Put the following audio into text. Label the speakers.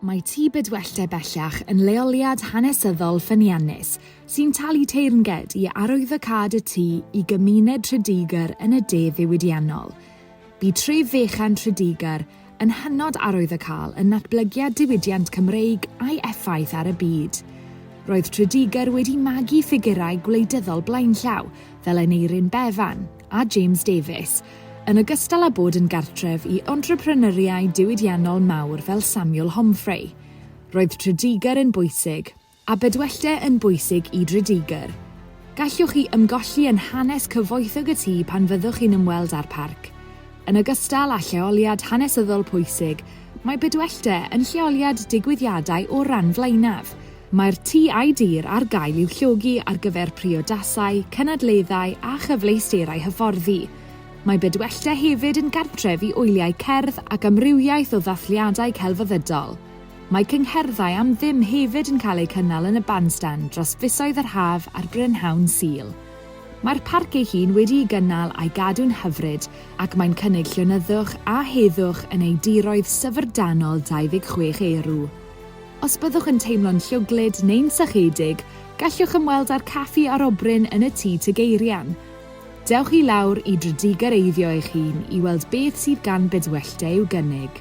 Speaker 1: Mae Tŷ Bedwellte bellach yn leoliad hanesyddol ffyniannus sy'n talu teyrnged i arwyddocad y tŷ i gymuned Dredegar yn y de ddiwydiannol. Bu tref fechan Dredegar yn hynod arwyddocâl yn datblygiad diwydiant Cymreig a'i effaith ar y byd. Roedd Dredegar wedi magu ffigurau gwleidyddol blaenllaw fel Aneirin Bevan a James Davies, yn ogystal â bod yn gartref i entrepreneuriau diwydiannol mawr fel Samuel Homfrey. Roedd Dredegar yn bwysig, a Bedwellte yn bwysig i Dredegar. Gallwch chi ymgolli yn hanes cyfoethog y tŷ pan fyddwch chi'n ymweld â'r parc. Yn ogystal â lleoliad hanesyddol pwysig, mae Bedwellte yn lleoliad ddigwyddiadau o ran flaenaf. Mae'r tŷ a'i dir ar gael i'w llogi ar gyfer priodasau, cynadleddau a chyfleusterau hyfforddi. Mae Bedwellte hefyd yn gartref i wyliau cerdd ac amrywiaeth o ddathliadau celfyddydol. Mae cyngherddau am ddim hefyd yn cael eu cynnal yn y bandstand dros fisoedd yr haf a'r brynhawn Sul. Mae'r parc ei hun wedi'i gynnal a'i gadw'n hyfryd ac mae'n cynnig llonyddwch a heddwch yn ei diroedd syfrdanol 26 erw. Os byddwch yn teimlo'n llwglyd neu'n sychedig, gallwch ymweld â'r caffi ar obryn yn y tŷ Tegeirian. Dewch i lawr i Dredegar eiddio eich hun i weld beth sydd gan Bedwellte i'w gynnig.